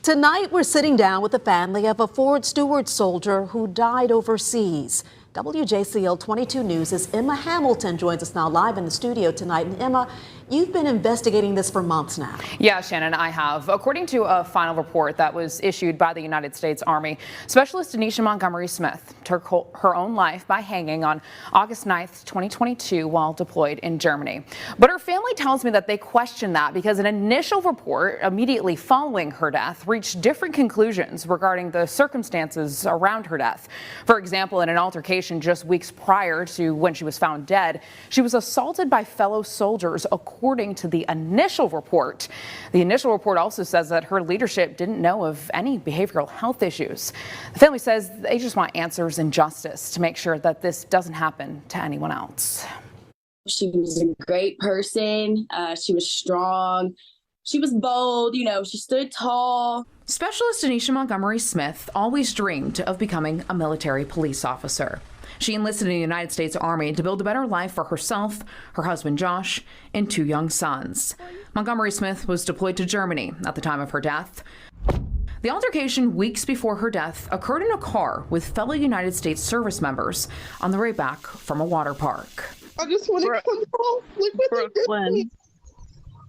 Tonight, we're sitting down with the family of a Fort Stewart soldier who died overseas. WJCL 22 News' Emma Hamilton joins us now live in the studio tonight. And Emma, you've been investigating this for months now. Yeah, Shannon, I have. According to a final report that was issued by the United States Army, Specialist Denisha Montgomery Smith took her own life by hanging on August 9th, 2022, while deployed in Germany. But her family tells me that they question that because an initial report immediately following her death reached different conclusions regarding the circumstances around her death. For example, in an altercation just weeks prior to when she was found dead, she was assaulted by fellow soldiers, according to the initial report. The initial report also says that her leadership didn't know of any behavioral health issues. The family says they just want answers and justice to make sure that this doesn't happen to anyone else. She was a great person. She was strong. She was bold. She stood tall. Specialist Denisha Montgomery Smith always dreamed of becoming a military police officer. She enlisted in the United States Army to build a better life for herself, her husband Josh, and 2 young sons. Montgomery Smith was deployed to Germany at the time of her death. The altercation weeks before her death occurred in a car with fellow United States service members on the way back from a water park. I just want to come home. Look what they did to me.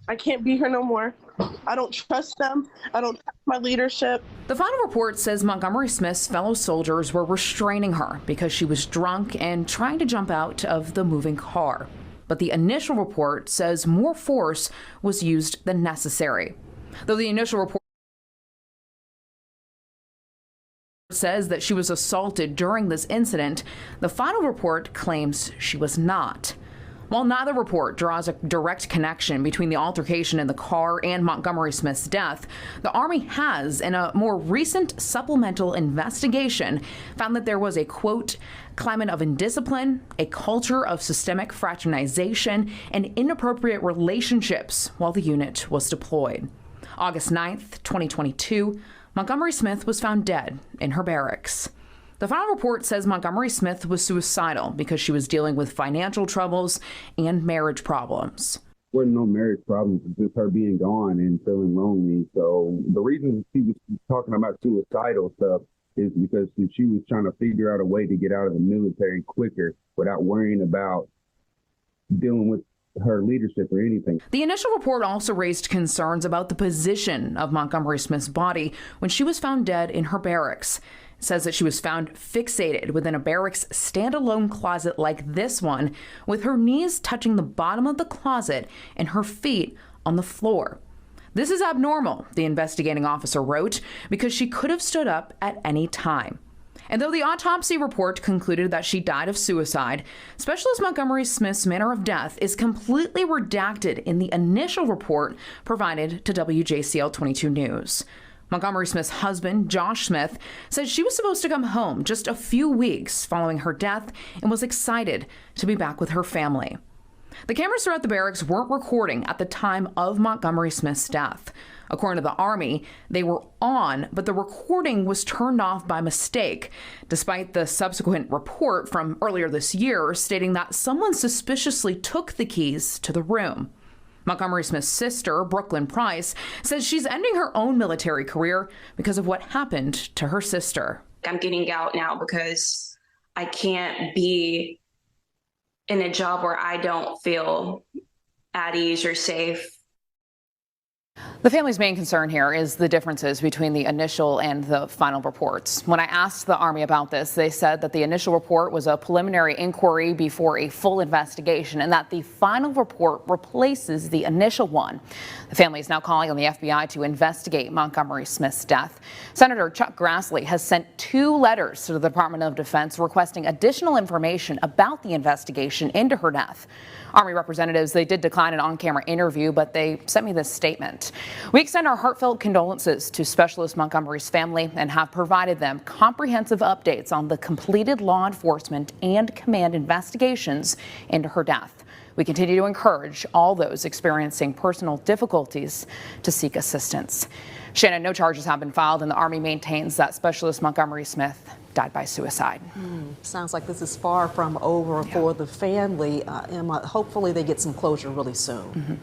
I can't be here no more. I don't trust them. I don't trust my leadership. The final report says Montgomery Smith's fellow soldiers were restraining her because she was drunk and trying to jump out of the moving car. But the initial report says more force was used than necessary. Though the initial report says that she was assaulted during this incident, the final report claims she was not. While neither report draws a direct connection between the altercation in the car and Montgomery Smith's death, the Army has, in a more recent supplemental investigation, found that there was a, quote, climate of indiscipline, a culture of systemic fraternization, and inappropriate relationships while the unit was deployed. August 9th, 2022, Montgomery Smith was found dead in her barracks. The final report says Montgomery Smith was suicidal because she was dealing with financial troubles and marriage problems. There were no marriage problems, it's just her being gone and feeling lonely. So the reason she was talking about suicidal stuff is because she was trying to figure out a way to get out of the military quicker without worrying about dealing with her leadership or anything. The initial report also raised concerns about the position of Montgomery Smith's body when she was found dead in her barracks. It says that she was found fixated within a barracks standalone closet like this one, with her knees touching the bottom of the closet and her feet on the floor. This is abnormal, the investigating officer wrote, because she could have stood up at any time. And though the autopsy report concluded that she died of suicide, Specialist Montgomery Smith's manner of death is completely redacted in the initial report provided to WJCL 22 News. Montgomery Smith's husband, Josh Smith, said she was supposed to come home just a few weeks following her death and was excited to be back with her family. The cameras throughout the barracks weren't recording at the time of Montgomery Smith's death. According to the Army, they were on, but the recording was turned off by mistake, despite the subsequent report from earlier this year stating that someone suspiciously took the keys to the room. Montgomery Smith's sister, Brooklyn Price, says she's ending her own military career because of what happened to her sister. I'm getting out now because I can't be in a job where I don't feel at ease or safe. The family's main concern here is the differences between the initial and the final reports. When I asked the Army about this, they said that the initial report was a preliminary inquiry before a full investigation and that the final report replaces the initial one. The family is now calling on the FBI to investigate Montgomery Smith's death. Senator Chuck Grassley has sent 2 letters to the Department of Defense requesting additional information about the investigation into her death. Army representatives, they did decline an on-camera interview, but they sent me this statement. We extend our heartfelt condolences to Specialist Montgomery's family and have provided them comprehensive updates on the completed law enforcement and command investigations into her death. We continue to encourage all those experiencing personal difficulties to seek assistance. Shannon, no charges have been filed, and the Army maintains that Specialist Montgomery Smith died by suicide. Sounds like this is far from over for the family. Emma, hopefully they get some closure really soon.